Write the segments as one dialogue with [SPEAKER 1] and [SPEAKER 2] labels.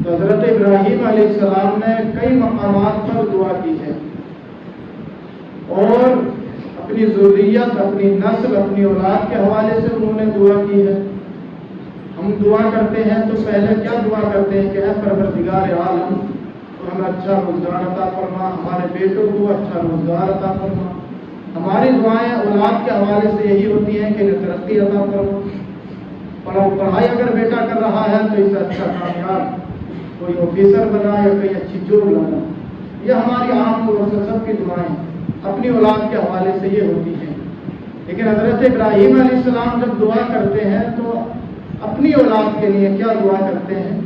[SPEAKER 1] تو حضرت ابراہیم علیہ السلام نے کئی مقامات پر دعا کی ہے اور اپنی ذریت، اپنی نسل، اپنی اولاد کے حوالے سے انہوں نے دعا کی ہے۔ ہم دعا کرتے ہیں تو پہلے کیا دعا کرتے ہیں کہ اے پروردگار عالم تو ہمیں اچھا روزگار عطا فرما، ہمارے بیٹوں کو اچھا روزگار عطا فرما۔ ہماری دعائیں اولاد کے حوالے سے یہی ہوتی ہیں کہ انہیں ترقی عطا فرما، پڑھائی اگر بیٹا کر رہا ہے تو اسے اچھا کامیاب کوئی آفیسر بنا یا کوئی اچھی جاب لانا۔ یہ ہماری عام طور سے سب کی دعائیں اپنی اولاد کے حوالے سے یہ ہوتی ہیں۔ لیکن حضرت ابراہیم علیہ السلام جب دعا کرتے ہیں تو اپنی اولاد کے لیے کیا دعا کرتے ہیں؟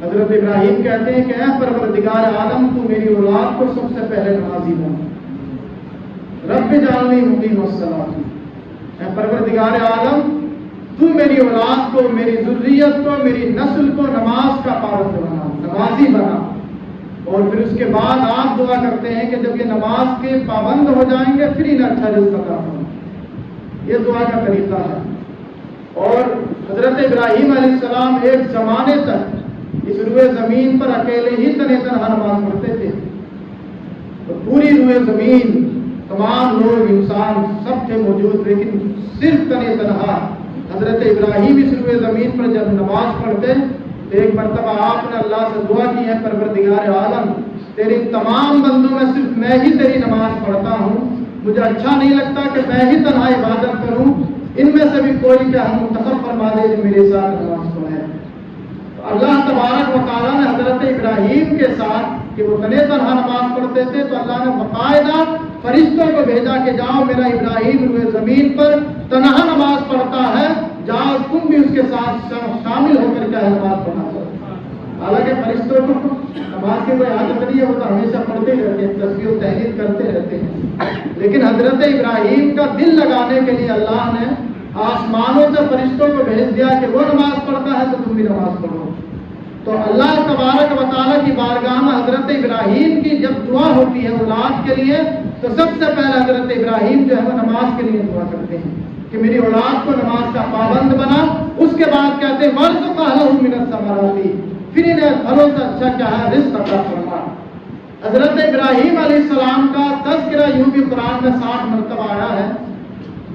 [SPEAKER 1] حضرت ابراہیم کہتے ہیں کہ اے پروردگار عالم تو میری اولاد کو سب سے پہلے نمازی بنا، رب جعلنی مقیم الصلاۃ، اے پروردگار عالم تو میری اولاد کو، میری ذریت کو، میری نسل کو نماز کا پابند بنا، نمازی بنا۔ اور پھر اس کے بعد آپ دعا کرتے ہیں کہ جب یہ نماز کے پابند ہو جائیں گے پھر انہیں اچھا رزق عطا فرما۔ یہ دعا کا طریقہ ہے۔ اور حضرت ابراہیم علیہ السلام ایک زمانے تک اس روئے زمین پر اکیلے ہی تنہا نماز پڑھتے تھے، تو پوری روئے زمین تمام لوگ انسان سب تھے موجود، لیکن صرف تنہا حضرت ابراہیم اس روئے زمین پر جب نماز پڑھتے تو ایک مرتبہ آپ نے اللہ سے دعا کی ہے پروردگار عالم تیری تمام بندوں میں صرف میں ہی تیری نماز پڑھتا ہوں، مجھے اچھا نہیں لگتا کہ میں ہی تنہا عبادت کروں، ان میں سے بھی کوئی کیا ہم منتخب فرما دے جو میرے ساتھ نماز پڑھے۔ اللہ تبارک و تعالیٰ نے حضرت ابراہیم کے ساتھ کہ وہ تنہا نماز پڑھتے تھے تو اللہ نے باقاعدہ فرشتوں کو بھیجا کہ جاؤ میرا ابراہیم روئے زمین پر تنہا نماز پڑھتا ہے، جاؤ تم بھی اس کے ساتھ شامل ہو کر کے نماز پڑھا کرو۔ حالانکہ فرشتوں کو نماز کی کوئی عادت نہیں ہے، وہ تو ہمیشہ پڑھتے رہتے ہیں، تسبیح و تحلیل کرتے رہتے ہیں، لیکن حضرت ابراہیم کا دل لگانے کے لیے اللہ نے آسمانوں سے فرشتوں کو بھیج دیا کہ وہ نماز پڑھتا ہے تو تم بھی نماز پڑھو۔ تو اللہ تبارک و تعالیٰ کی بارگاہ میں حضرت ابراہیم کی جب دعا ہوتی ہے اولاد کے لیے تو سب سے پہلے حضرت ابراہیم جو ہے وہ نماز کے لیے دعا کرتے ہیں کہ میری اولاد کو نماز کا پابند بنا۔ اس کے بعد کہتے ہیں وَارْزُقْهُ أَهْلَهُ مِنَ الثَّمَرَاتِ، پھر انہیں پھلوں سے اچھا کیا ہے رزق عطا فرما۔ حضرت ابراہیم علیہ السلام کا تذکرہ یوں بھی قرآن میں 60 مرتبہ آیا ہے۔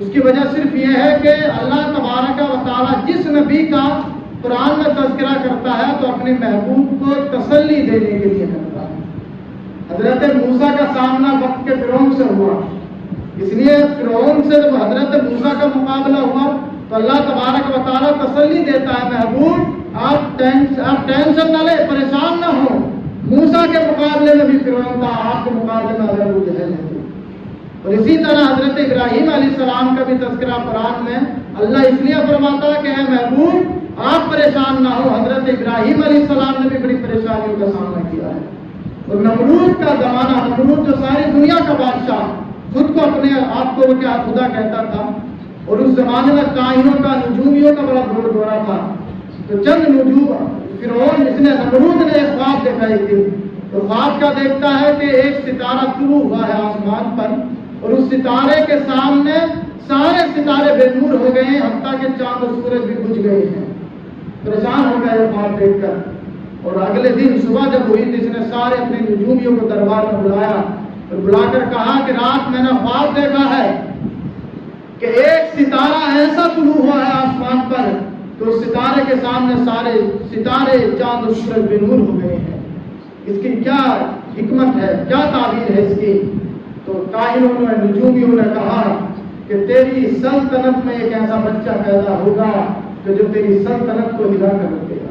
[SPEAKER 1] اس کی وجہ صرف یہ ہے کہ اللہ تبارک و تعالیٰ جس نبی کا قرآن میں تذکرہ کرتا ہے تو اپنے محبوب کو تسلی دینے کے لیے کرتا ہے۔ حضرت موسیٰ کا سامنا وقت کے فرعون سے ہوا، اس لیے فرعون سے جب حضرت موسیٰ کا مقابلہ ہوا تو اللہ تبارک و تعالیٰ تسلی دیتا ہے محبوب آپ ٹینشن نہ لے، پریشان نہ ہو، موسیٰ کے مقابلے میں بھی فرعون تھا، آپ کے مقابلے میں ابو جہل ہے۔ اور اسی طرح حضرت ابراہیم علیہ السلام کا بھی تذکرہ قرآن میں اللہ اس لیے فرماتا ہے کہ اے محبوب آپ پریشان نہ ہو، حضرت ابراہیم علیہ السلام نے بھی بڑی پریشانیوں کا سامنا کیا ہے۔ اور نمرود کا زمانہ، نمرود جو ساری دنیا کا بادشاہ خود کو اپنے آپ کو وہ کیا خدا کہتا تھا، اور اس زمانے میں کاہنوں کا، نجومیوں کا بڑا دورہ تھا۔ تو چند نجوم فرعون نمرود نے ایک خواب دیکھا ایک دن، تو خواب کا دیکھتا ہے کہ ایک ستارہ طلوع ہوا ہے آسمان پر، اور اس ستارے کے سامنے سارے ستارے بے نور ہو گئے ہیں، حتیٰ کہ چاند اور سورج بھی بجھ گئے ہیں۔ پریشان ہو گیا یہ خواب دیکھ کر، اور اگلے دن صبح جب ہوئی تو اس نے سارے اپنے نجومیوں کو دربار میں بلایا اور بلا کر کہا کہ رات میں نے خواب دیکھا ہے کہ ایک ستارہ ایسا طلوع ہوا ہے آسمان پر تو اس ستارے کے سامنے سارے ستارے چاند اور سورج بے نور ہو گئے ہیں، اس کی کیا حکمت ہے، کیا تعبیر ہے اس کی؟ تو کاہنوں نے، نجومیوں نے کہا کہ تیری سلطنت میں ایک ایسا بچہ پیدا ہوگا کہ جو تیری سلطنت کو ہلا کر رکھے گا۔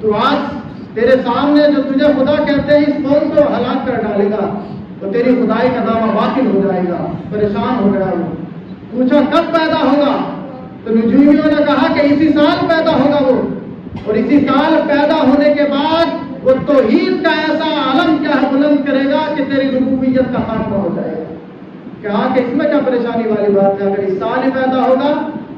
[SPEAKER 1] تو آج تیرے سامنے جو تجھے خدا کہتے ہیں اس قوم کو ہلاک کر ڈالے گا، تو تیری خدائی کا دعویٰ باطل ہو جائے گا۔ پریشان ہو گیا وہ، پوچھا کب پیدا ہوگا؟ تو نجومیوں نے کہا کہ اسی سال پیدا ہوگا وہ، اور اسی سال پیدا ہونے کے بعد وہ توحید کا ایسا عالم کیا ہے بلند کرے گا کہ تیری ربوبیت کا خاتمہ ہو جائے گا۔ کہا کہ اس میں کیا پریشانی والی بات ہے، اگر اس سال ہی پیدا ہوگا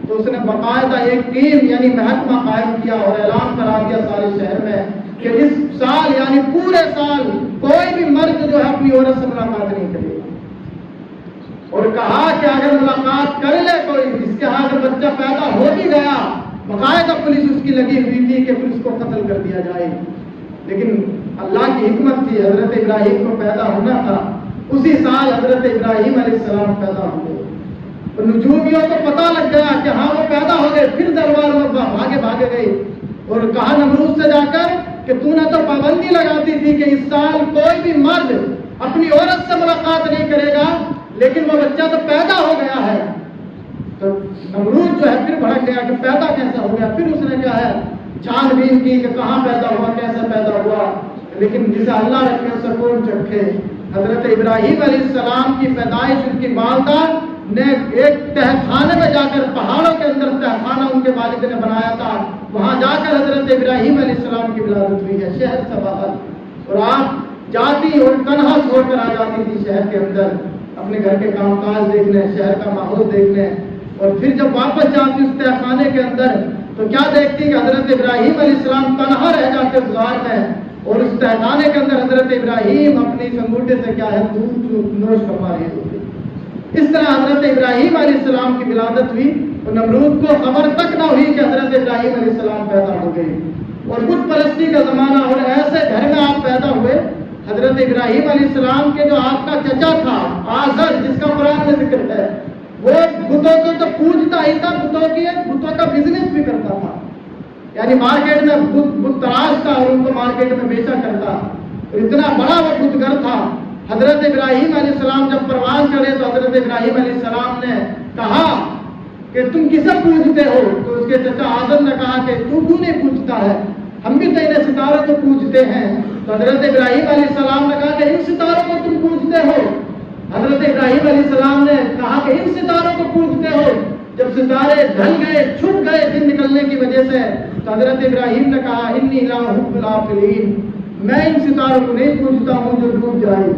[SPEAKER 1] تو اس نے باقاعدہ ایک ٹیم یعنی محکمہ قائم کیا اور اعلان کرا دیا سارے شہر میں کہ اس سال یعنی پورے سال کوئی بھی مرد جو ہے اپنی عورت سے ملاقات نہیں کرے گا، اور کہا کہ اگر ملاقات کر لے کوئی، جس کے ہاتھ بچہ پیدا ہو بھی گیا، باقاعدہ پولیس اس کی لگی ہوئی تھی کہ پھر اس کو قتل کر دیا جائے۔ لیکن اللہ کی حکمت تھی، حضرت ابراہیم کو پیدا ہونا تھا، اسی سال حضرت ابراہیم علیہ السلام پیدا ہوئے۔ اور نجومیوں کو پتہ لگ گیا کہ ہاں وہ پیدا ہو گئے، پھر دربار میں بھاگے گئے اور کہا نمرود سے جا کر کہ تو نے تو پابندی لگاتی تھی کہ اس سال کوئی بھی مرد اپنی عورت سے ملاقات نہیں کرے گا، لیکن وہ بچہ تو پیدا ہو گیا ہے۔ تو نمرود جو ہے پھر بھڑک گیا کہ پیدا کیسا ہو گیا، پھر اس نے کیا ہے چھان بین کی کہ کہاں پیدا ہوا، کیسے پیدا ہوا، لیکن جسے اللہ رکھے اسے کون چکھے۔ حضرت ابراہیم علیہ السلام کی پیدائش ان کی والدہ نے ایک تہخانے میں جا کر، پہاڑوں کے اندر تہخانہ ان کے والد نے بنایا تھا، وہاں جا کر حضرت ابراہیم علیہ السلام کی ولادت ہوئی ہے شہر سے باہر۔ اور آپ جاتی اور تنہا چھوڑ کر آ جاتی تھی شہر کے اندر اپنے گھر کے کام کاج دیکھنے، شہر کا ماحول دیکھنے، اور پھر جب واپس جاتی اس تہخانے کے اندر تو کیا دیکھتی کہ حضرت ابراہیم علیہ السلام تنہا رہ جاتے اس غار میں، اور اس تہخانے کے اندر حضرت ابراہیم اپنی انگوٹھے سے کیا ہے دودھ نوش فرما رہے ہوتے۔ اس طرح حضرت ابراہیم علیہ السلام کی ولادت ہوئی اور نمرود کو خبر تک نہ ہوئی کہ حضرت ابراہیم علیہ السلام پیدا ہو گئے۔ اور بت پرستی کا زمانہ، اور ایسے گھر میں آپ پیدا ہوئے۔ حضرت ابراہیم علیہ السلام کے جو آپ کا چچا تھا آزر، جس کا قرآن میں ذکر ہے، وہ بتوں کو تو پوجتا ہی تھا، بتوں کا بزنس بھی کرتا تھا، یعنی مارکیٹ میں بت تراش تھا اور ان کو مارکیٹ میں بیچا کرتا، اور اتنا بڑا وہ بت گھر تھا۔ حضرت ابراہیم علیہ السلام جب پروان چڑھے تو حضرت ابراہیم علیہ السلام نے کہا کہ تم کسے پوجتے ہو؟ تو اس کے چچا آزر نے کہا کہ تو کیوں نہیں پوجتا ہے، ہم بھی تیرے ستاروں کو پوجتے ہیں۔ تو حضرت ابراہیم علیہ السلام نے کہا کہ ان ستاروں کو تم پوجتے ہو؟ حضرت ابراہیم علیہ السلام نے کہا کہ ان ستاروں کو پوجتے ہو؟ جب ستارے ڈھل گئے، چھپ گئے دن نکلنے کی وجہ سے، تو حضرت ابراہیم نے کہا انی لا احب الآفلین، میں ان ستاروں کو نہیں پوجتا ہوں جو ڈوب جائے۔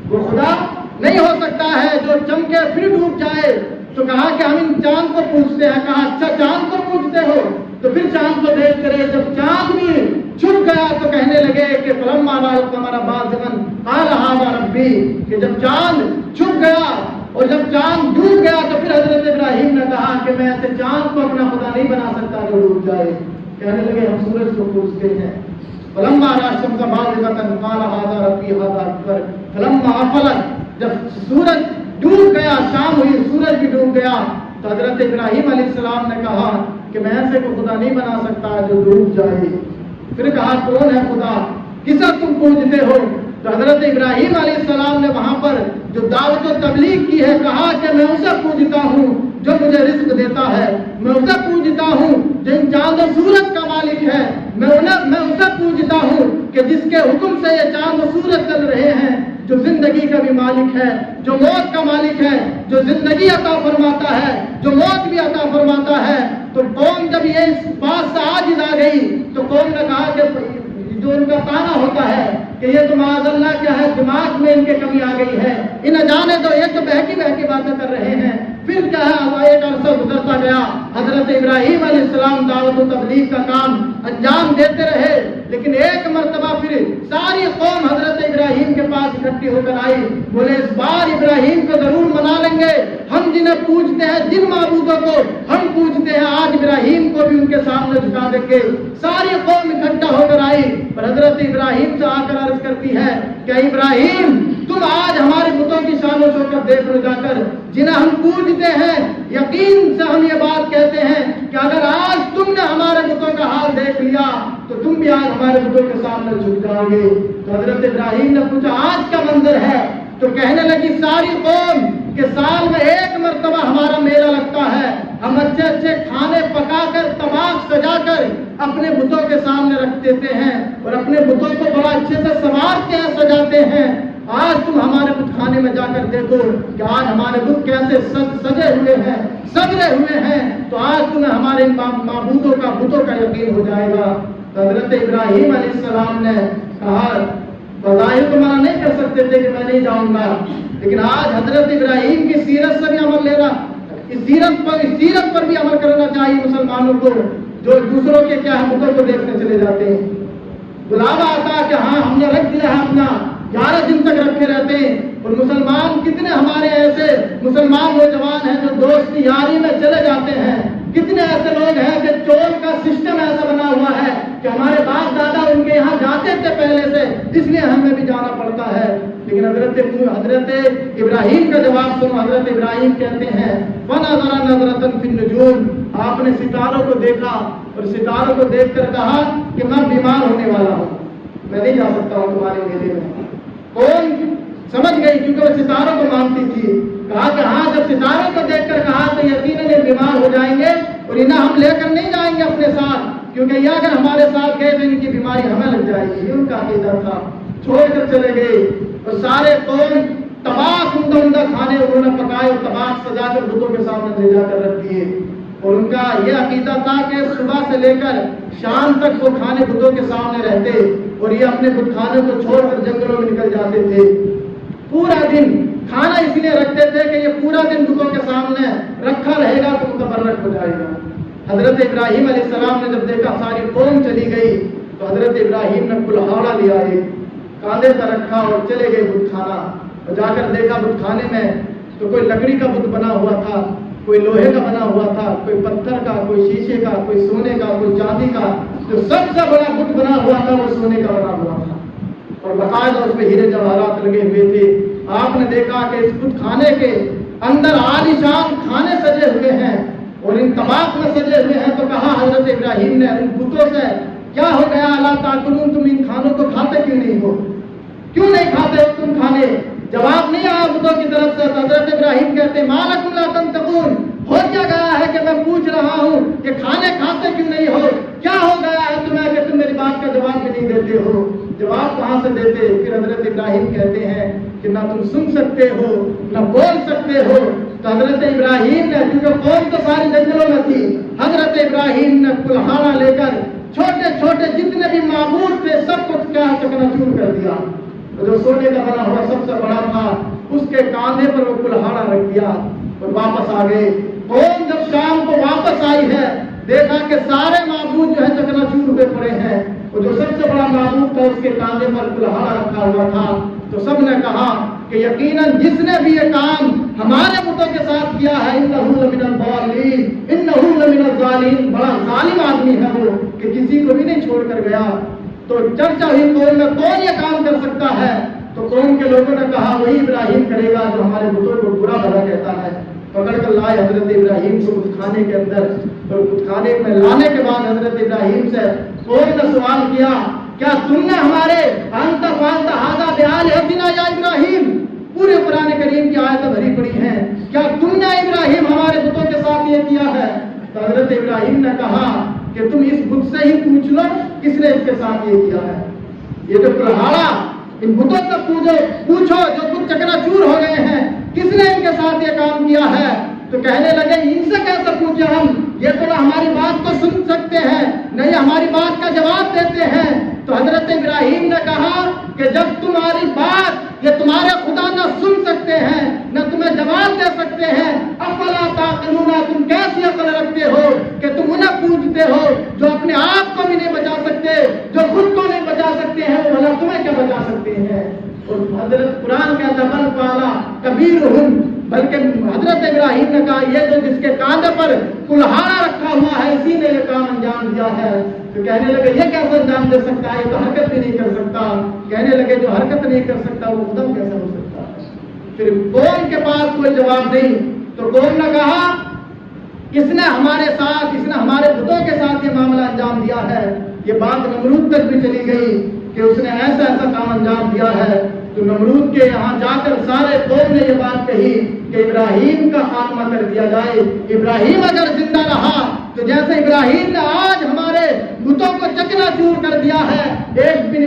[SPEAKER 1] وہ خدا نہیں ہو سکتا ہے جو چمکے پھر ڈوب جائے۔ تو کہا کہ ہم ان چاند کو پوجتے ہیں۔ کہا اچھا چاند کو پوجتے ہو؟ تو پھر چاند کو دیکھتے رہے، جب چاند بھی چھپ گیا تو کہنے لگے کہ فلما رأى القمر بازغا قال هذا ربی، کہ جب چاند چھپ گیا اور جب چاند ڈوب گیا تو پھر حضرت ابراہیم نے کہا کہ میں ایسے چاند کو اپنا خدا نہیں بنا سکتا جو ڈوب جائے۔ کہنے لگے ہم سورج کو پوجتے ہیں۔ فلما رأى الشمس بازغة قال هذا ربی هذا اکبر فلما افلت، جب سورج ڈوب گیا، شام ہوئی، سورج بھی ڈوب گیا، تو حضرت ابراہیم علیہ السلام نے کہا کہ میں ایسے کو خدا نہیں بنا سکتا جو ڈوب جائے۔ پھر کہا کون ہے خدا، کسے تم پوجتے ہو؟ تو حضرت ابراہیم علیہ السلام نے وہاں پر جو دعوت و تبلیغ کی ہے کہا کہ میں اسے پوجتا ہوں جو مجھے رزق دیتا ہے، میں اسے پوجتا ہوں جو ان چاند و سورج کا مالک ہے، میں اسے پوجتا ہوں کہ جس کے حکم سے یہ چاند و سورج چل رہے ہیں، جو زندگی کا بھی مالک ہے، جو موت کا مالک ہے، جو زندگی عطا فرماتا ہے، جو موت بھی عطا فرماتا ہے۔ تو قوم جب یہ اس بات سے عاجز آ گئی تو قوم نے کہا کہ جو ان کا تانا ہوتا ہے کہ یہ تو معاذ اللہ کیا ہے، دماغ میں ان کے کمی آ گئی ہے، انہیں جانے دو، یہ تو بہکی باتیں کر رہے ہیں۔ پھر کیا ہے، ایک عرصہ گزرتا گیا، حضرت ابراہیم علیہ السلام دعوت و تبلیغ کا کام انجام دیتے رہے، لیکن ایک مرتبہ پھر ساری قوم حضرت ابراہیم کے پاس اکٹھی ہو کر آئی، بولے اس بار ابراہیم کو ضرور منا لیں گے، ہم جنہیں پوجتے ہیں، جن معبودوں کو ہم پوجتے ہیں، آج ابراہیم کو بھی ان کے سامنے جھکا دیں گے۔ ساری قوم اکٹھا ہو کر آئی اور حضرت ابراہیم سے آ کر عرض کرتی ہے کہ ابراہیم تم آج ہمارے بتوں کی شان و شوکت دیکھ لو جا کر، جنہیں ہم پوجتے ہیں، یقین سے ہم یہ بات کہتے ہیں کہ اگر آج تم نے ہمارے بتوں کا حال دیکھ لیا تو تم بھی آج ہمارے بتوں کے سامنے جھک جاؤ گے۔ تو حضرت ابراہیم نے پوچھا آج کا منظر ہے؟ تو کہنے لگی ساری قوم کہ سال میں ایک مرتبہ ہمارا میلہ لگتا ہے، ہم اچھے اچھے کھانے پکا کر طباخ سجا کر اپنے بتوں کے سامنے رکھ دیتے ہیں اور اپنے بتوں کو بڑا اچھے سے سنوارتے ہیں، سجاتے ہیں۔ آج تم ہمارے بت خانے میں جا کر دیکھو کہ آج ہمارے بت کیسے سجے ہوئے ہیں، سجے ہوئے ہیں، تو آج تمہیں ہمارے معبودوں کا، بتوں کا یقین ہو جائے گا۔ تو حضرت ابراہیم علیہ السلام نے کہا بظاہر تو منع نہیں کر سکتے تھے کہ میں نہیں جاؤں گا، لیکن آج حضرت ابراہیم کی سیرت سے بھی عمل لینا، اس سیرت پر بھی عمل کرنا چاہیے مسلمانوں کو، جو دوسروں کے کیا بتوں کو دیکھنے چلے جاتے ہیں۔ بلاوا آتا کہ ہاں ہم نے رکھ دیا ہے اپنا، 11 دن تک رکھے رہتے ہیں، اور مسلمان کتنے ہمارے ایسے مسلمان نوجوان ہیں جو دوستی یاری میں چلے جاتے ہیں، کتنے ایسے لوگ ہیں کہ چور کا سسٹم ایسا بنا ہوا ہے کہ ہمارے باپ دادا ان کے یہاں جاتے اس لیے ہمیں بھی جانا پڑتا ہے. لیکن حضرت ابراہیم کا جواب سنو. حضرت ابراہیم کہتے ہیں وَنَظَرَ نَظْرَةً فِي النُّجُومِ، آپ نے ستاروں کو دیکھا اور ستاروں کو دیکھ کر کہا کہ میں بیمار ہونے والا ہوں، میں نہیں جا سکتا ہوں تمہارے میلے میں. کون سمجھ گئی کیونکہ وہ ستاروں کو مانتی تھی. کہا کہ ہاں جب ستاروں کو دیکھ کر کہا تو یقیناً یہ بیمار ہو جائیں گے اور انہیں ہم لے کر نہیں جائیں گے اپنے ساتھ، کیونکہ یہ اگر ہمارے ساتھ گئے تو ان کی بیماری ہمیں لگ جائے گی. یہ ان کا عقیدہ تھا. چھوڑ کر چلے گئے اور سارے قوم تباہ عمدہ کھانے انہوں نے پکائے اور تباہ سجا کر بتوں کے سامنے لے جا کر رکھ دیے. اور ان کا یہ عقیدہ تھا کہ صبح سے لے کر شام تک وہ کھانے بتوں کے سامنے رہتے اور یہ اپنے بت کھانے کو چھوڑ کر جنگلوں میں نکل جاتے تھے. پورا دن کھانا اس لیے رکھتے تھے کہ یہ پورا دن بتوں کے سامنے رکھا رہے گا تو متبرک ہو جائے گا. حضرت ابراہیم علیہ السلام نے جب دیکھا ساری قوم چلی گئی تو حضرت ابراہیم نے کلہاڑا لیا، ایک کاندھے پر رکھا اور چلے گئے بت خانہ. اور جا کر دیکھا بت خانے میں تو کوئی لکڑی کا بت بنا ہوا تھا، کوئی لوہے کا بنا ہوا تھا، کوئی پتھر کا، کوئی شیشے کا، کوئی سونے کا، کوئی چاندی کا. جو سب سے بڑا بت بنا ہوا تھا وہ سونے کا بنا ہوا تھا اور باقاعدہ اس پہ ہیرے جواہرات لگے ہوئے تھے. آپ نے دیکھا کہ اس بت خانے کے اندر عالیشان کھانے سجے ہوئے ہیں اور ان طباق میں سجے ہوئے ہیں. تو کہا حضرت ابراہیم نے ان بتوں سے کیا ہو گیا اللہ تاکلون، تم ان کھانوں کو کھاتے کیوں نہیں ہو؟ کیوں نہیں کھاتے ہو تم کھانے؟ جواب نہیں آیا بتوں کی طرف سے. حضرت ابراہیم کہتے ما لکم لا تنطقون، ہو کیا گیا ہے کہ میں پوچھ رہا ہوں کہ کھانے کھاتے کیوں نہیں ہو؟ کیا ہو گیا ہے تمہیں کہ تم میری بات کا جواب بھی نہیں دیتے ہو؟ جواب کہاں سے دیتے؟ پھر حضرت ابراہیم کہتے ہیں کہ نہ تم سن سکتے ہو نہ بول سکتے ہو. تو حضرت ابراہیم نے، کیونکہ قوم تو ساری جنگلوں میں تھی، حضرت ابراہیم نے کلہاڑا لے کر چھوٹے چھوٹے جتنے بھی معبود تھے سب کو کیا چکنا چور کر دیا. جو سونے کا بنا ہوا سب سے بڑا تھا اس کے کاندھے پر وہ کلہاڑا رکھ دیا اور واپس آ گئے. قوم جب شام کو واپس آئی ہے دیکھا کہ سارے معبود جو ہے چکنا چور ہوئے پڑے ہیں اور جو سب سے بڑا معبود تھا اس کے کاندھے پر کلہاڑا رکھا ہوا تھا. تو سب نے کہا کہ یقیناً جس نے بھی یہ کام ہمارے بتوں کے ساتھ کیا ہے انہ لمن الضالین، انہ لمن الظالمین، بڑا ظالم آدمی ہے وہ کہ کسی کو بھی نہیں چھوڑ کر گیا. تو چرچا ہوئی قوم میں کون یہ کام کر سکتا ہے؟ تو قوم کے لوگوں نے کہا وہی ابراہیم کرے گا جو ہمارے بتوں کو برا بھلا کہتا ہے. پکڑ کر لائے حضرت ابراہیم کو بت خانے کے اندر اور بت خانے میں لانے کے بعد حضرت ابراہیم سے قوم نے سوال کیا کیا تم نے ہمارے انت فعلت ھذا بآلہتنا یا ابراہیم؟ پورے قرآن کریم کی آیتیں بھری پڑی ہیں، کیا تم نے ابراہیم ہمارے بتوں کے ساتھ یہ کیا ہے؟ تو حضرت ابراہیم نے کہا کہ تم اس بت سے ہی پوچھ لو کس نے اس کے ساتھ یہ کیا ہے. یہ جو کلہاڑا ان بتوں سے پوچھو جو بت چکنا چور ہو گئے ہیں کس نے ان کے ساتھ یہ کام کیا ہے؟ تو کہنے لگے ان سے کیسے پوچھے ہم، یہ تو نہ ہماری بات کو سن سکتے ہیں نہ یہ ہماری بات کا جواب دیتے ہیں. تو حضرت ابراہیم نے کہا کہ جب تمہاری بات یہ تمہارے خدا نہ سن سکتے ہیں نہ تمہیں جواب دے سکتے ہیں، افلا تعقلون، تم کیسی عقل رکھتے ہو کہ تم انہیں پوچھتے ہو جو اپنے آپ کو بھی نہیں بچا سکتے، جو خود کو نہیں بچا سکتے ہیں، وہ بھلا تمہیں کیا بچا سکتے ہیں؟ اور حضرت قرآن کہتا ہے بل فعل کبیرہم، بلکہ حضرت ابراہیم نے کہا یہ جو جس کے کاندھے پر کلہاڑا رکھا ہوا ہے اسی نے یہ کام انجام دیا ہے. تو کہنے لگے یہ کیسے انجام دے سکتا ہے، یہ تو حرکت بھی نہیں کر سکتا. کہنے لگے جو حرکت نہیں کر سکتا وہ خدا کیسے ہو سکتا ہے؟ پھر قوم کے پاس کوئی جواب نہیں. تو قوم نے کہا اس نے ہمارے ساتھ، اس نے ہمارے بتوں کے ساتھ یہ معاملہ انجام دیا ہے. یہ بات نمرود تک بھی چلی گئی کہ اس نے ایسا ایسا کام انجام دیا ہے. تو نمرود کے یہاں جا کر سارے قوم نے یہ بات کہی کہ ابراہیم کا خاتمہ کر دیا جائے. ابراہیم اگر زندہ رہا تو جیسے ابراہیم نے آج ہمارے بتوں کو چکنا چور کر دیا ہے ایک دن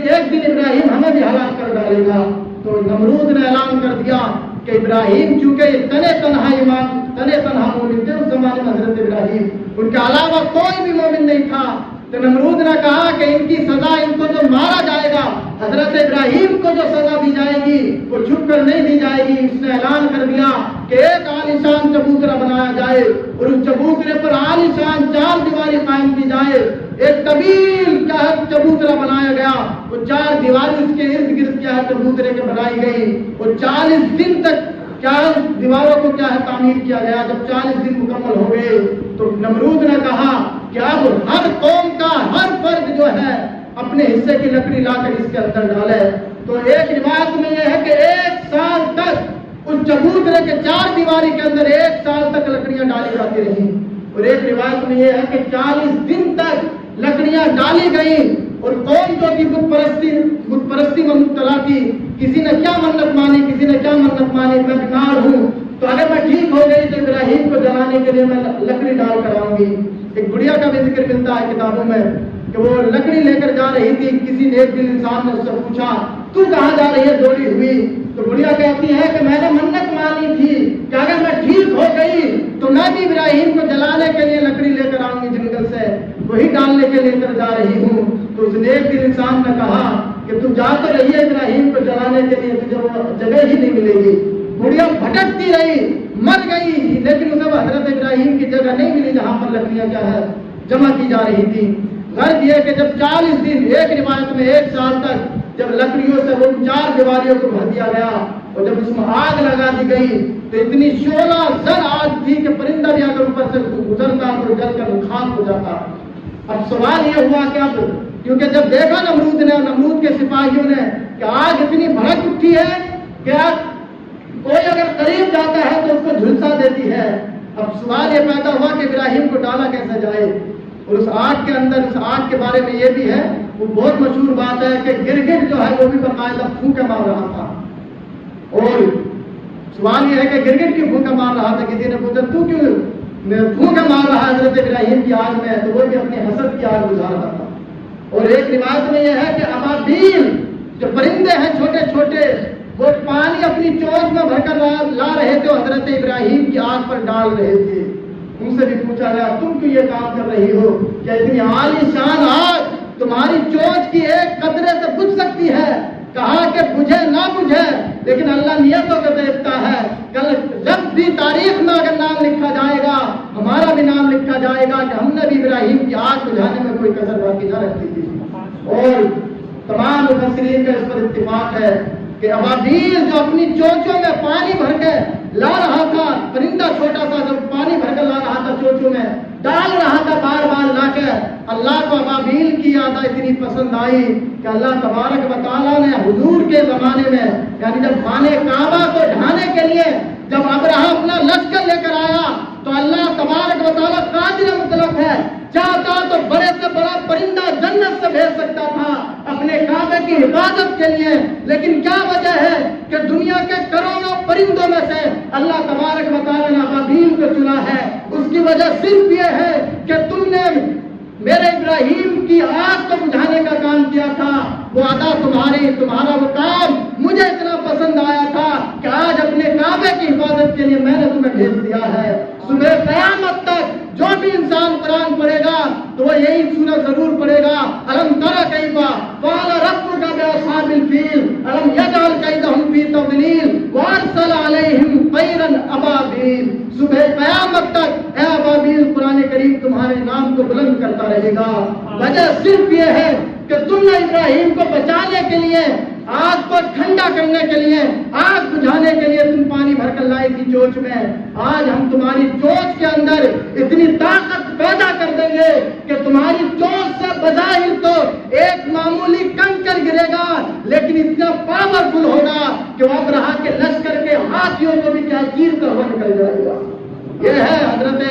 [SPEAKER 1] ابراہیم ہمیں بھی ہلاک کر ڈالے گا. تو نمرود نے اعلان کر دیا کہ ابراہیم چونکہ تنہا مومن تھے اس زمانے میں حضرت ابراہیم، ان کے علاوہ کوئی بھی مومن نہیں تھا. تو نمرود نے کہا کہ ان کی سزا، ان کو جو مارا جائے گا، حضرت ابراہیم کو جو سزا دی جائے گی وہ چھپ کر نہیں دی جائے گی. اس نے اعلان کر دیا کہ ایک عالیشان چبوترا بنایا جائے اور اس چبوترے پر عالیشان 4 دیواری قائم کی جائے. ایک طویل چبوترا بنایا گیا، وہ 4 دیواری اس کے ارد گرد کیا ہے چبوترے کے بنائی گئی اور 40 دن تک کیا دیواروں کو کیا ہے تعمیر کیا گیا. جب 40 دن مکمل ہو گئے تو نمرود نے کہا کہ اب ہر قوم کا ہر فرد جو ہے اپنے حصے کی لکڑی لا کر اس کے اندر ڈالے بیماری کے اندر 1 سال تک لکڑیاں ڈالی جاتی رہی، اور ایک روایت میں یہ ہے کہ 40 دن تک لکڑیاں ڈالی گئیں، اور قوم جو کہ بت پرستی میں مبتلا تھی، کسی نے کیا منت مانی، کسی نے کیا منت مانی، میں بیمار ہوں تو اگر میں ٹھیک ہو گئی تو ابراہیم کو جلانے کے لیے میں لکڑی ڈال کر آؤں گی۔ ایک گڑیا کا بھی ذکر ملتا ہے کتابوں میں کہ وہ لکڑی لے کر جا رہی تھی، کسی نے ایک دن انسان نے اس سے پوچھا تو کہاں جا رہی ہے دوڑی ہوئی، تو گڑیا کہتی ہے کہ میں نے منت مانی تھی کہ اگر میں ٹھیک ہو گئی تو میں بھی ابراہیم کو جلانے کے لیے لکڑی لے کر آؤں گی جنگل سے، وہی ڈالنے کے لیے کر جا رہی ہوں۔ تو اس نے ایک دن انسان نے کہا کہ تم جا تو رہی ہے ابراہیم کو جلانے کے لیے، تجھے وہ جگہ ہی نہیں ملے گی۔ گڑیا بھٹکتی رہی، مر گئی، لیکن اسے وہ حضرت ابراہیم کی جگہ نہیں ملی جہاں پر لکڑیاں کیا ہے جمع کی جا رہی تھی۔ غرض یہ کہ جب 40 دن، ایک روایت میں 1 سال تک جب لکڑیوں سے وہ 4 دیواریوں کو بھر دیا گیا اور جب اس میں آگ لگا دی گئی تو اتنی شعلہ زر آگ تھی کہ پرندہ بھی اگر اوپر سے گزرتا تو جل کر خاک ہو جاتا۔ اب سوال یہ ہوا کہ اب کیونکہ جب دیکھا نمرود نے اور نمرود کے سپاہیوں نے کہ آگ اتنی بھڑک اٹھی ہے کہ کوئی اگر قریب جاتا ہے تو اس کو جھلسا دیتی ہے، اب سوال یہ پیدا ہوا کہ ابراہیم کو ڈالا کیسے جائے۔ اور اس آگ کے اندر، اس آگ کے بارے میں یہ بھی ہے، وہ بہت مشہور بات ہے کہ گرگٹ جو ہے وہ بھی باقاعدہ پھونکے مار رہا تھا، اور سوال یہ ہے کہ گرگٹ کیوں پھونکے مار رہا تھا؟ کسی نے پوچھا تو کیوں پھونکے مار رہا ہے حضرت ابراہیم کی آگ میں؟ تو وہ بھی اپنی حسد کی آگ بجھا رہا تھا۔ اور ایک روایت میں یہ ہے کہ ابابیل جو پرندے ہیں چھوٹے چھوٹے، وہ پانی اپنی چونچ میں بھر کر لا رہے تھے، حضرت ابراہیم کی آگ پر ڈال رہے تھے۔ ان سے بھی پوچھا گیا تم کیوں یہ کام کر رہی ہو؟ کیا اتنی عالی شان آگ تمہاری چونچ کی ایک قطرے سے بجھ سکتی ہے؟ کہا کہ بجھے نہ بجھے لیکن اللہ نیتوں کو دیکھتا ہے، کل جب بھی تاریخ میں اگر نام لکھا جائے گا، ہمارا بھی نام لکھا جائے گا کہ ہم نے بھی ابراہیم کی آگ بجھانے میں کوئی کسر باقی نہ رکھی تھی۔ اور تمام مفسرین کا اس پر اتفاق ہے کہ ابابیل جو اپنی چونچوں میں پانی بھر کے لا رہا تھا، پرندہ چھوٹا سا جب پانی بھر کے لا رہا تھا چونچوں میں، ڈال رہا تھا بار بار لا کے، اللہ کو ابابیل کی یاد اتنی پسند آئی کہ اللہ تبارک و تعالیٰ نے حضور کے زمانے میں، یعنی جب خانہ کعبہ کو ڈھانے کے لیے جب ابراہ اپنا لشکر لے کر آیا تو اللہ تبارک و تعالیٰ قادر مطلق ہے، چاہتا تو بڑے سے بڑا پرندہ جنت سے بھیج سکتا تھا اپنے کعبے کی حفاظت کے لیے، لیکن کیا وجہ ہے کہ دنیا کے کروڑوں پرندوں میں سے اللہ تبارک و تعالیٰ نے ابابیل کو چنا ہے؟ اس کی وجہ صرف یہ ہے کہ تم نے میرے ابراہیم کی آگ کو بجھانے کا کام کیا تھا، وہ ادا تمہارا وہ کام مجھے اتنا پسند آیا تھا کہ آج اپنے کعبے کی حفاظت کے لیے میں نے تمہیں بھیج دیا ہے۔ صبح قیامت تک جو بھی انسان قرآن پڑھے گا تو وہ یہی سورت ضرور پڑھے گا، الم تر کیف فعل ربک باصحاب الفیل الم یجعل کیدہم فی تضلیل وارسل علیہم طیرا ابابیل۔ صبح قیامت تک اے ابابیل قرآن کریم تمہارے نام کو بلند کرتا رہے گا۔ وجہ صرف یہ ہے کہ تم نے ابراہیم کو بچانے کے لیے، آگ کو ٹھنڈا کرنے کے لیے، آگ بجھانے کے لیے تم پانی بھر کر لائی تھی چونچ میں۔ آج ہم تمہاری چونچ کے اندر اتنی طاقت پیدا کر دیں گے کہ تمہاری چونچ سے بظاہر تو ایک معمولی کنکر گرے گا لیکن اتنا پاورفل ہوگا کہ وہ ابراہ کے لشکر کے ہاتھیوں کو بھی کیا چیر کر وہ نکل جائے گا۔ یہ ہے حضرت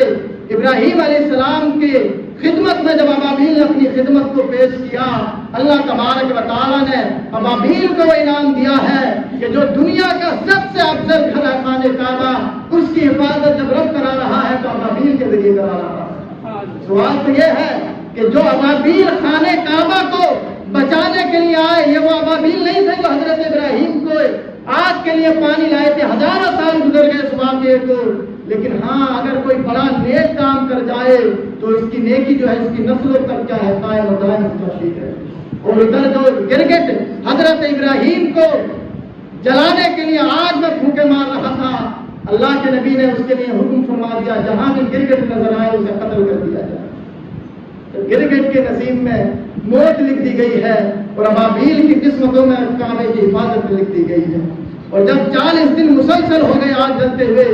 [SPEAKER 1] ابراہیم علیہ السلام کی خدمت میں جب ابابیل نے اپنی خدمت کو پیش کیا، اللہ تبارک و تعالیٰ نے ابابیل کو وہ انعام دیا ہے کہ جو دنیا کا سب سے افضل گھر ہے خانہ کعبہ، اس کی حفاظت جب رب کرا رہا ہے تو ابابیل کے ذریعے کرا رہا ہے۔ سوال تو یہ ہے کہ جو ابابیل خانہ کعبہ کو بچانے کے لیے آئے، یہ وہ ابابیل نہیں تھے جو حضرت ابراہیم کو آگ کے لیے پانی لائے تھے، ہزاروں سال گزر گئے اس واقعے کو، لیکن ہاں اگر کوئی بڑا نیک کام کر جائے تو اس کی نیکی جو ہے اس کی نسلوں تک کیا ہے قائم و دائم تشریف ہے۔ اور ادھر جو گرگٹ حضرت ابراہیم کو جلانے کے لیے آگ میں پھونکے مار رہا تھا، اللہ کے نبی نے اس کے لیے حکم فرما دیا جہاں بھی گرگٹ نظر آئے اسے قتل کر دیا جائے۔ تو گرگٹ کے نصیب میں موت لکھ دی گئی ہے اور ابابیل کی قسمتوں میں کعبے کی حفاظت لکھ دی گئی ہے۔ اور جب 40 دن مسلسل ہو گئے آگ جلتے ہوئے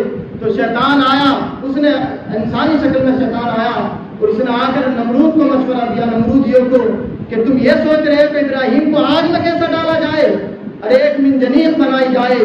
[SPEAKER 1] تو شیطان آیا، اس نے انسانی شکل میں شیطان آیا اور اس نے آ کر نمرود کو مشورہ دیا، نمرودیوں کو، کہ تم یہ سوچ رہے ہو کہ ابراہیم کو آگ میں کیسے ڈالا جائے؟ ارے ایک منجنیق بنائی جائے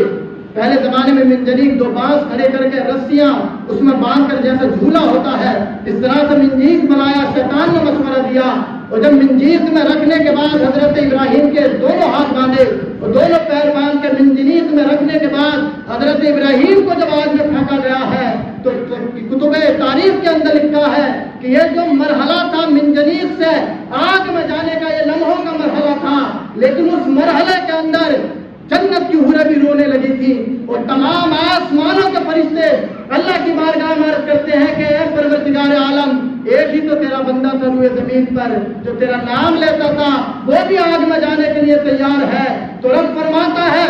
[SPEAKER 1] پہلے زمانے میں منجنیق 2 بانس کھڑے کر کے رسیاں اس میں باندھ کر جیسے جھولا ہوتا ہے اس طرح سے منجنیق بنایا، شیطان نے مشورہ دیا، اور جب منجنیق میں رکھنے کے بعد حضرت ابراہیم کے دونوں ہاتھ باندھے اور دونوں پیر باندھ کے منجنیق میں رکھنے کے بعد حضرت ابراہیم کو جب آگ میں پھینکا گیا ہے تو کتب تاریخ کے اندر لکھا ہے کہ یہ جو مرحلہ تھا منجنیق سے آگ میں جانے کا، یہ لمحوں کا مرحلہ تھا، لیکن اس مرحلے کے اندر جنت کی حوریں بھی رونے لگی تھی اور تمام آسمانوں کے فرشتے اللہ کی بارگاہ میں عرض کرتے ہیں کہ اے پروردگار عالم، ایک ہی تو تیرا بندہ تھا روئے زمین پر جو تیرا نام لیتا تھا، وہ بھی آگ میں جانے کے لیے تیار ہے۔ تو رب فرماتا ہے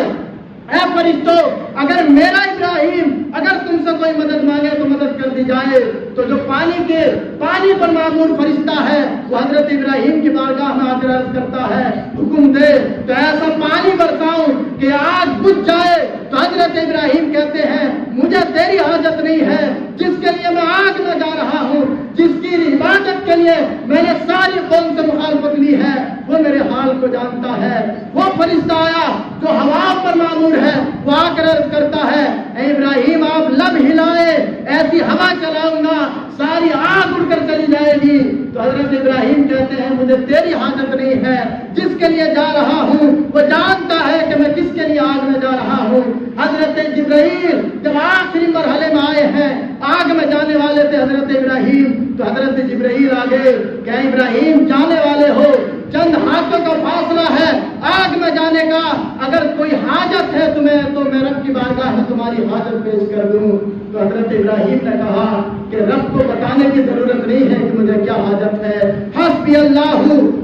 [SPEAKER 1] اے فرشتوں، اگر میرا ابراہیم اگر تم سے کوئی مدد مانگے تو مدد کر دی جائے۔ تو جو پانی پر معمور فرشتہ ہے وہ حضرت ابراہیم کی بارگاہ میں آ کر عرض کرتا ہے حکم دے تو ایسا پانی برساؤں کہ آگ بجھ جائے۔ تو حضرت ابراہیم کہتے ہیں مجھے تیری حاجت نہیں ہے، جس کے لیے میں آگ میں جا رہا ہوں، جس کی عبادت کے لیے میں نے ساری قوم سے مخالفت لی ہے، وہ میرے حال کو جانتا ہے۔ وہ فرشتہ آیا جو ہوا پر معمور ہے، وہ آ کر عرض کرتا ہے اے ابراہیم آپ لب ہلائے، ایسی ہوا چلاؤں گا ساری آگ اڑ کر چلی جائے گی۔ تو حضرت ابراہیم کہتے ہیں مجھے تیری حاجت نہیں ہے، جس کے لیے جا رہا ہوں وہ جانتا ہے کہ میں کس کے لیے آگ میں جا رہا ہوں۔ حضرت جبرائیل جب آخری مرحلے میں آئے ہیں، آگ میں جانے والے تھے حضرت ابراہیم، تو حضرت جبرائیل آگے کہ ابراہیم جانے والے ہو، چند ہاتھوں کا فاصلہ ہے آگ میں جانے کا، اگر کوئی حاجت ہے تمہیں تو میں رب کی بارگاہ میں تمہاری حاجت پیش کر دوں۔ تو حضرت ابراہیم نے کہا کہ رب کو بتانے کی ضرورت نہیں ہے کہ مجھے کیا حاجت ہے، حسبی اللہ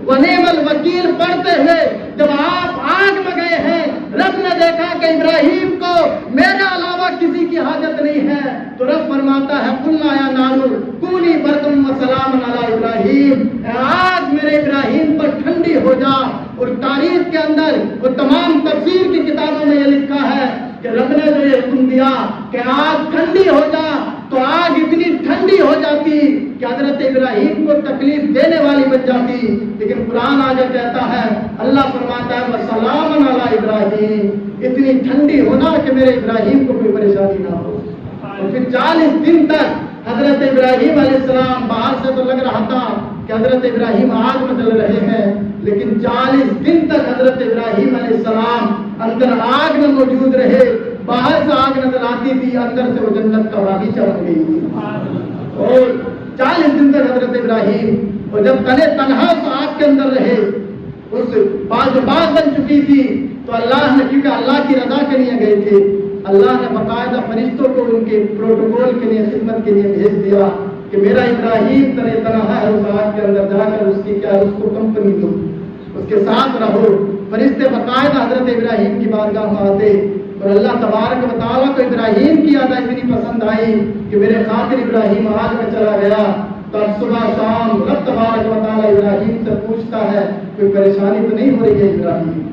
[SPEAKER 1] و نعم الوکیل پڑھتے ہوئے جب آپ آگ میں گئے ہیں، رب نے دیکھا کہ ابراہیم کو میرے علاوہ کسی کی حاجت نہیں ہے، تو رب فرماتا ہے قلنا یا نار کونی بردم و سلام علی ابراہیم، اے آگ میرے ابراہیم پر ٹھنڈی ہو جا۔ اور تاریخ کے اندر اور تمام تفسیر کی کتابوں میں یہ لکھا ہے کہ رب نے جو یہ حکم دیا کہ آگ ٹھنڈی ہو جا، تو آگ اتنی ٹھنڈی ہو جاتی کہ حضرت ابراہیم کو تکلیف دینے والی بن جاتی، لیکن قرآن آگے کہتا ہے، اللہ فرماتا ہے وسلام علی ابراہیم، اتنی ٹھنڈی ہونا کہ میرے ابراہیم کو کوئی پریشانی نہ ہو۔ اور پھر 40 دن تک حضرت ابراہیم علیہ السلام، باہر سے تو لگ رہا تھا کہ حضرت ابراہیم آگ میں جل رہے ہیں، لیکن 40 دن تک حضرت ابراہیم علیہ السلام اندر آگ میں موجود رہے، باہر سے آگ نظر آتی تھی، اندر سے وہ جنت کا باغیچہ بن گئی تھی۔ اور 40 دن تک حضرت ابراہیم، اور جب تنہا اس آگ کے اندر رہے، اس باغ بن چکی تھی، تو اللہ نے، کیونکہ اللہ کی رضا کے لیے گئے تھے، اللہ نے باقاعدہ فرشتوں کو ان کے پروٹوکول کے لیے، خدمت کے لیے بھیج دیا کہ میرا ابراہیم تنہا ہے اس آگ کے اندر، جا کر اس کی کیا اس کو کمپنی دو، اس کے ساتھ رہو۔ فرشتے باقاعدہ حضرت ابراہیم کی بارگاہ میں آتے، اور اللہ تبارک و تعالیٰ کو ابراہیم کی یاد اتنی پسند آئی کہ میرے خاطر ابراہیم آگ میں چلا گیا۔ تو صبح شام رب تبارک و تعالیٰ ابراہیم سے پوچھتا ہے کوئی پریشانی تو نہیں ہو رہی ہے ابراہیم؟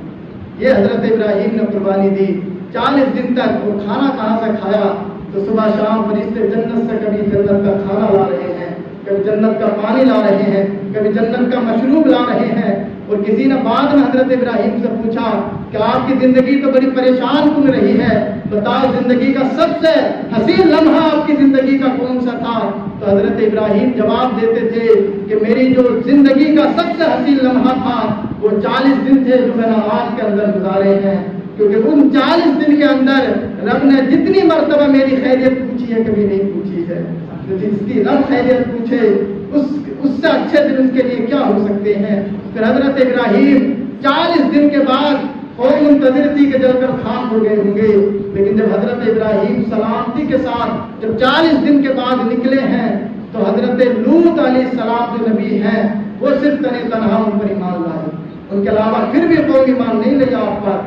[SPEAKER 1] یہ حضرت ابراہیم نے قربانی دی۔ 40 دن تک وہ کھانا کہاں سے کھایا؟ تو صبح شام فرشتے جنت سے کبھی جنت کا کھانا لا رہے ہیں، کبھی جنت کا پانی لا رہے ہیں، کبھی جنت کا مشروب لا رہے ہیں۔ اور کسی نے بعد میں حضرت ابراہیم سے پوچھا کہ آپ کی زندگی تو بڑی پریشان کن رہی ہے، بتاؤ زندگی کا سب سے حسین لمحہ آپ کی زندگی کا کون سا تھا؟ تو حضرت ابراہیم جواب دیتے تھے کہ میری جو زندگی کا سب سے حسین لمحہ تھا وہ 40 دن تھے جو میں نے آگ کے اندر گزارے ہیں، کیونکہ ان 40 دن کے اندر رب نے جتنی مرتبہ میری خیریت پوچھی ہے کبھی نہیں پوچھی ہے۔ جس کی رب خیریت پوچھے اس سے اچھے دن اس کے لیے کیا ہو سکتے ہیں۔ پھر حضرت ابراہیم 40 دن کے بعد قوم منتظر تھی کہ جل کر خاک ہو گئے ہوں گے، لیکن جب حضرت ابراہیم سلامتی کے ساتھ جب 40 دن کے بعد نکلے ہیں تو حضرت لوط علیہ السلام جو نبی ہیں وہ صرف تنہا ان پر ایمان لائے، ان کے علاوہ پھر بھی قوم ایمان نہیں لے آپ پر۔